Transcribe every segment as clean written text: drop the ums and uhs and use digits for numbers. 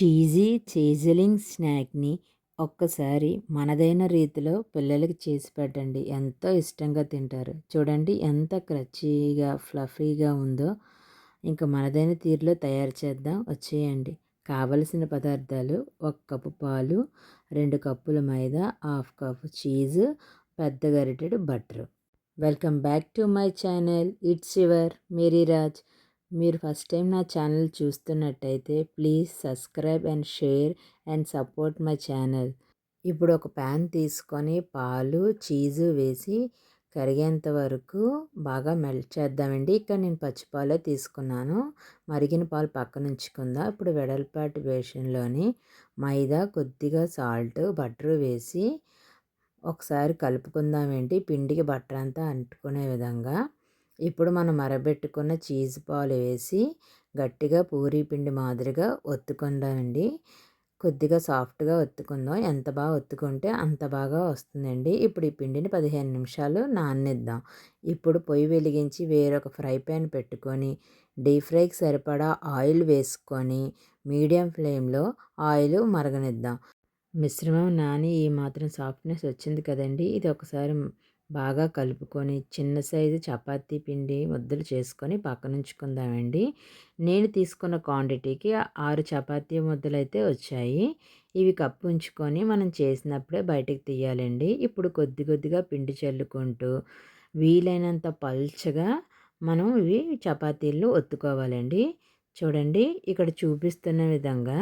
Cheesy చీజలింగ్ స్నాక్ని ఒక్కసారి మనదైన రీతిలో పిల్లలకి చేసి పెట్టండి. ఎంతో ఇష్టంగా తింటారు. చూడండి ఎంత క్రచీగా ఫ్లఫీగా ఉందో. ఇంకా మనదైన తీరులో తయారు చేద్దాం, వచ్చేయండి. కావలసిన పదార్థాలు: 1 కప్పు పాలు, 2 కప్పుల మైదా, హాఫ్ కప్ చీజ్, పెద్ద గరిటెడు butter. Welcome back to my channel. It's your Maryraj. మీరు ఫస్ట్ టైం నా ఛానల్ చూస్తున్నట్టయితే please subscribe and share and support my channel. ఇప్పుడు ఒక ప్యాన్ తీసుకొని పాలు చీజు వేసి కరిగేంత వరకు బాగా మెల్ట్ చేద్దామండి. ఇక్కడ నేను పచ్చిపాలే తీసుకున్నాను. మరిగిన పాలు పక్కన ఉంచుకుందాం. ఇప్పుడు వెడల్పాటి బేషన్లోని మైదా, కొద్దిగా సాల్ట్, బటర్ వేసి ఒకసారి కలుపుకుందామండి. పిండికి బటర్ అంతా అంటుకునే విధంగా. ఇప్పుడు మనం మరబెట్టుకున్న చీజ్ పాలు వేసి గట్టిగా పూరీ పిండి మాదిరిగా ఒత్తుకుందామండి. కొద్దిగా సాఫ్ట్గా ఒత్తుకుందాం. ఎంత బాగా ఒత్తుకుంటే అంత బాగా వస్తుందండి. ఇప్పుడు ఈ పిండిని 15 నిమిషాలు నాననిద్దాం. ఇప్పుడు పొయ్యి వెలిగించి వేరొక ఫ్రై ప్యాన్ పెట్టుకొని డీప్ ఫ్రైకి సరిపడా ఆయిల్ వేసుకొని మీడియం ఫ్లేమ్లో ఆయిల్ మరగనిద్దాం. మిశ్రమం నాని ఈ మాత్రం సాఫ్ట్నెస్ వచ్చింది కదండి. ఇది ఒకసారి బాగా కలుపుకొని చిన్న సైజు చపాతీ పిండి ముద్దలు చేసుకొని పక్కన ఉంచుకుందామండి. నేను తీసుకున్న క్వాంటిటీకి 6 చపాతీ ముద్దలు అయితే వచ్చాయి. ఇవి కప్పు ఉంచుకొని మనం చేసినప్పుడే బయటకు తీయాలండి. ఇప్పుడు కొద్ది కొద్దిగా పిండి చల్లుకుంటూ వీలైనంత పల్చగా మనం ఇవి చపాతీలను ఒత్తుకోవాలండి. చూడండి, ఇక్కడ చూపిస్తున్న విధంగా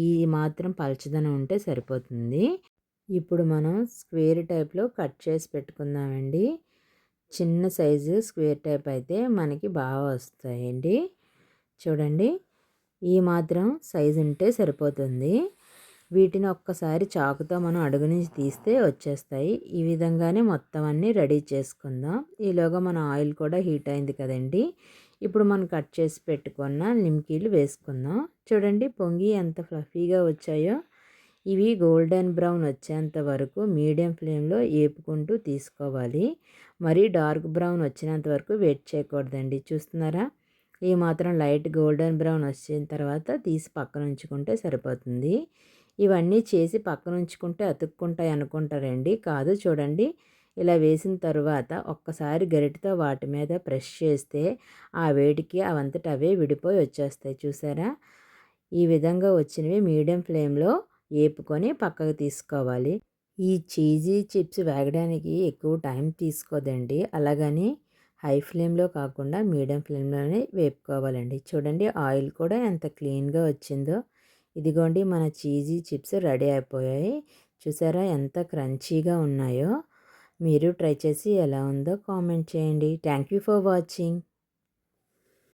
ఈ మాత్రం పల్చదనం ఉంటే సరిపోతుంది. ఇప్పుడు మనం స్క్వేర్ టైప్లో కట్ చేసి పెట్టుకుందామండి. చిన్న సైజు స్క్వేర్ టైప్ అయితే మనకి బాగా వస్తాయండి. చూడండి, ఈ మాత్రం సైజు ఉంటే సరిపోతుంది. వీటిని ఒక్కసారి చాకుతో మనం అడుగు నుంచి తీస్తే వచ్చేస్తాయి. ఈ విధంగానే మొత్తం అన్నీ రెడీ చేసుకుందాం. ఈలోగా మన ఆయిల్ కూడా హీట్ అయింది కదండి. ఇప్పుడు మనం కట్ చేసి పెట్టుకున్న నిమ్కీలు వేసుకుందాం. చూడండి, పొంగి ఎంత ఫ్లఫీగా వచ్చాయో. ఇవి గోల్డెన్ బ్రౌన్ వచ్చేంత వరకు మీడియం ఫ్లేమ్లో వేపుకుంటూ తీసుకోవాలి. మరీ డార్క్ బ్రౌన్ వచ్చినంత వరకు వెయిట్ చేయకూడదండి. చూస్తున్నారా, ఈ మాత్రం లైట్ గోల్డెన్ బ్రౌన్ వచ్చిన తర్వాత తీసి పక్కన ఉంచుకుంటే సరిపోతుంది. ఇవన్నీ చేసి పక్కన ఉంచుకుంటే అతుక్కుంటాయి అనుకుంటారండి. కాదు, చూడండి, ఇలా వేసిన తర్వాత ఒక్కసారి గరిటెతో వాటి మీద ప్రెస్ చేస్తే ఆ వేడికి అవంతట అవే విడిపోయి వచ్చేస్తాయి. చూసారా, ఈ విధంగా వచ్చినవి మీడియం ఫ్లేమ్లో వేపుకొని పక్కకు తీసుకోవాలి. ఈ చీజీ చిప్స్ వేగడానికి ఎక్కువ టైం తీసుకోదండి. అలాగని హై ఫ్లేమ్లో కాకుండా మీడియం ఫ్లేమ్లోనే వేపుకోవాలండి. చూడండి, ఆయిల్ కూడా ఎంత క్లీన్గా వచ్చిందో. ఇదిగోండి, మన చీజీ చిప్స్ రెడీ అయిపోయాయి. చూసారా ఎంత క్రంచీగా ఉన్నాయో. మీరు ట్రై చేసి ఎలా ఉందో కామెంట్ చేయండి. Thank you for watching.